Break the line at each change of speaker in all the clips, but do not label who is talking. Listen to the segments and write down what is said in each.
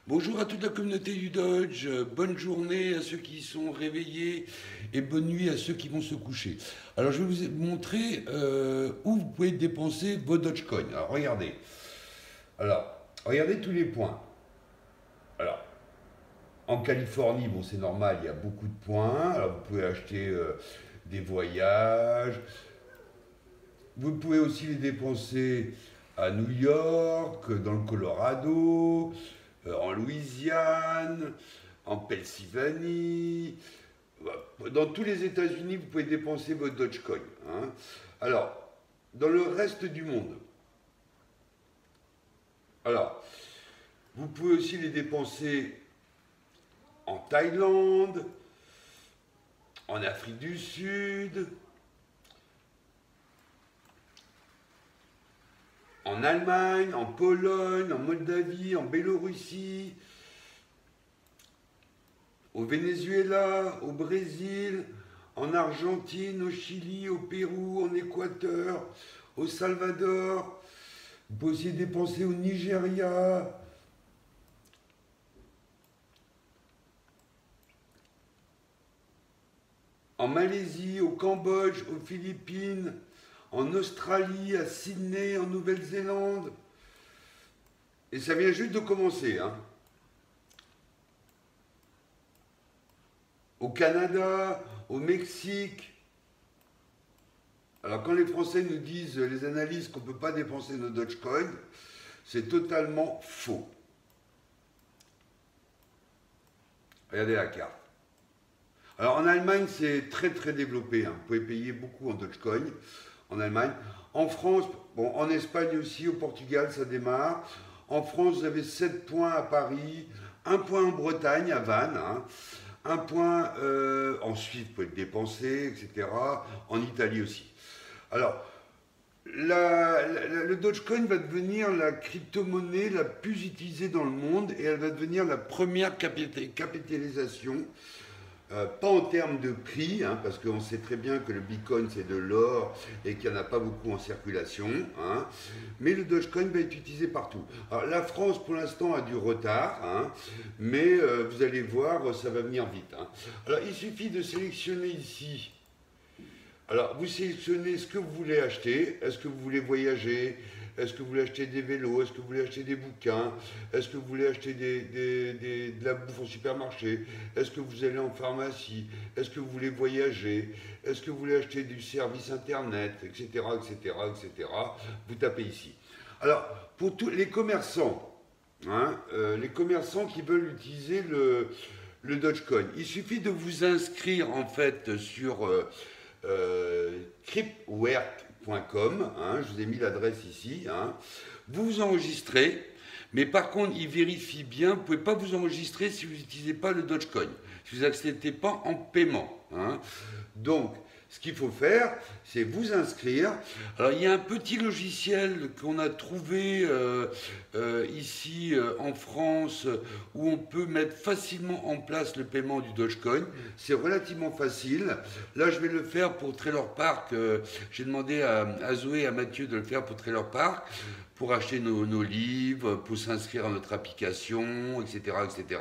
Bonjour à toute la communauté du Dodge, bonne journée à ceux qui sont réveillés et bonne nuit à ceux qui vont se coucher. Alors je vais vous montrer où vous pouvez dépenser vos Dogecoin. Alors regardez tous les points. Alors en Californie, bon c'est normal, il y a beaucoup de points. Alors vous pouvez acheter des voyages. Vous pouvez aussi les dépenser à New York, dans le Colorado, en Louisiane, en Pennsylvanie. Dans tous les États-Unis, vous pouvez dépenser votre Dogecoin. Hein. Alors, dans le reste du monde, alors, vous pouvez aussi les dépenser en Thaïlande, en Afrique du Sud, en Allemagne, en Pologne, en Moldavie, en Biélorussie, au Venezuela, au Brésil, en Argentine, au Chili, au Pérou, en Équateur, au Salvador. Vous pouvez aussi dépenser au Nigeria, en Malaisie, au Cambodge, aux Philippines, en Australie, à Sydney, en Nouvelle-Zélande. Et ça vient juste de commencer, hein. Au Canada, au Mexique. Alors quand les Français nous disent, les analystes, qu'on ne peut pas dépenser nos Dogecoin, c'est totalement faux. Regardez la carte. Alors en Allemagne, c'est très très développé. Hein. Vous pouvez payer beaucoup en Dogecoin en Allemagne. En France, bon, en Espagne aussi, au Portugal, ça démarre. En France, vous avez 7 points à Paris, un point en Bretagne, à Vannes, hein, un point en Suisse, vous pouvez le dépenser, etc. En Italie aussi. Alors, le Dogecoin va devenir la crypto-monnaie la plus utilisée dans le monde et elle va devenir la première capitalisation. Pas en termes de prix, hein, parce qu'on sait très bien que le Bitcoin c'est de l'or et qu'il n'y en a pas beaucoup en circulation, hein, mais le Dogecoin va être utilisé partout. Alors la France pour l'instant a du retard, hein, mais vous allez voir, ça va venir vite. Hein. Alors il suffit de sélectionner ici. Alors vous sélectionnez ce que vous voulez acheter, est-ce que vous voulez voyager, est-ce que vous voulez acheter des vélos, est-ce que vous voulez acheter des bouquins, est-ce que vous voulez acheter de la bouffe au supermarché, est-ce que vous allez en pharmacie, est-ce que vous voulez voyager, est-ce que vous voulez acheter du service internet, etc., etc., etc. Vous tapez ici. Alors, pour tous les commerçants, hein, les commerçants qui veulent utiliser le Dogecoin, il suffit de vous inscrire en fait sur cryptwork.com, hein, je vous ai mis l'adresse ici, hein. Vous vous enregistrez, mais par contre, il vérifie bien, vous ne pouvez pas vous enregistrer si vous n'utilisez pas le Dogecoin, si vous n'acceptez pas en paiement. Hein. Donc, ce qu'il faut faire, c'est vous inscrire. Alors, il y a un petit logiciel qu'on a trouvé ici en France où on peut mettre facilement en place le paiement du Dogecoin. C'est relativement facile. Là, je vais le faire pour Trailer Park. J'ai demandé à Zoé et à Mathieu de le faire pour Trailer Park, pour acheter nos livres, pour s'inscrire à notre application, etc., etc.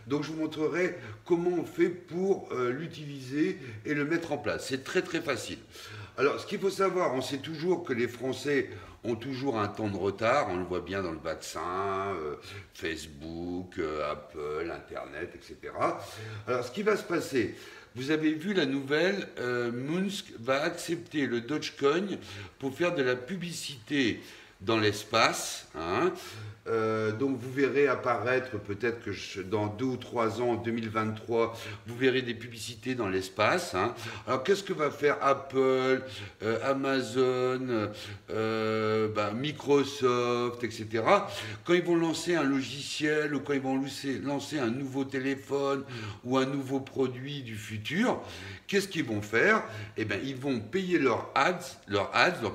Donc, je vous montrerai comment on fait pour l'utiliser et le mettre en place. C'est très très facile. Alors, ce qu'il faut savoir, on sait toujours que les Français ont toujours un temps de retard, on le voit bien dans le vaccin, Facebook, Apple, Internet, etc. Alors, ce qui va se passer, vous avez vu la nouvelle, Musk va accepter le Dogecoin pour faire de la publicité dans l'espace. Hein. Donc vous verrez apparaître peut-être que dans 2 ou 3 ans, en 2023, vous verrez des publicités dans l'espace. Hein. Alors qu'est-ce que va faire Apple, Amazon, Microsoft, etc. Quand ils vont lancer un logiciel ou quand ils vont lancer un nouveau téléphone ou un nouveau produit du futur, qu'est-ce qu'ils vont faire? Eh bien, ils vont payer leur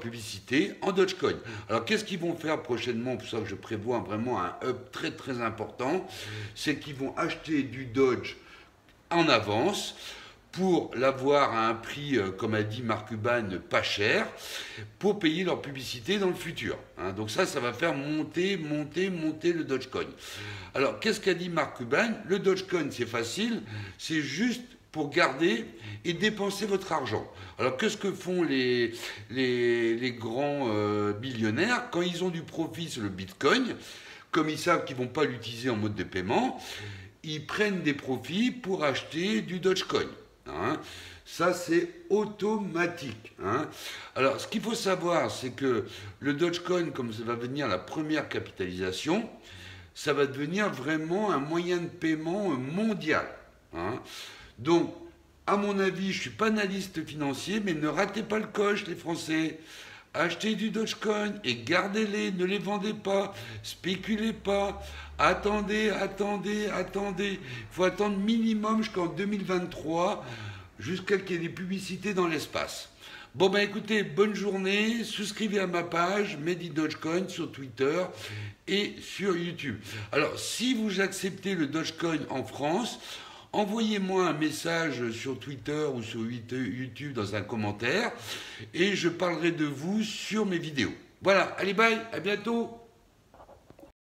publicité en Dogecoin. Alors qu'est-ce qu'ils vont faire prochainement? Pour ça que je prévois vraiment un hub très très important, c'est qu'ils vont acheter du Doge en avance pour l'avoir à un prix, comme a dit Mark Cuban, pas cher, pour payer leur publicité dans le futur. Hein. Donc ça va faire monter le Dogecoin. Alors, qu'est-ce qu'a dit Mark Cuban? Le Dogecoin, c'est facile, c'est juste pour garder et dépenser votre argent. Alors, qu'est-ce que font les grands millionnaires? Quand ils ont du profit sur le Bitcoin, comme ils savent qu'ils ne vont pas l'utiliser en mode de paiement, ils prennent des profits pour acheter du Dogecoin. Hein. Ça, c'est automatique. Hein. Alors, ce qu'il faut savoir, c'est que le Dogecoin, comme ça va devenir la première capitalisation, ça va devenir vraiment un moyen de paiement mondial. Hein. Donc, à mon avis, je ne suis pas analyste financier, mais ne ratez pas le coche, les Français. Achetez du Dogecoin et gardez-les, ne les vendez pas, spéculez pas, attendez. Il faut attendre minimum jusqu'en 2023, jusqu'à qu'il y ait des publicités dans l'espace. Bon ben écoutez, bonne journée, souscrivez à ma page Made in Dogecoin sur Twitter et sur YouTube. Alors si vous acceptez le Dogecoin en France, envoyez-moi un message sur Twitter ou sur YouTube dans un commentaire et je parlerai de vous sur mes vidéos. Voilà, allez bye, à bientôt.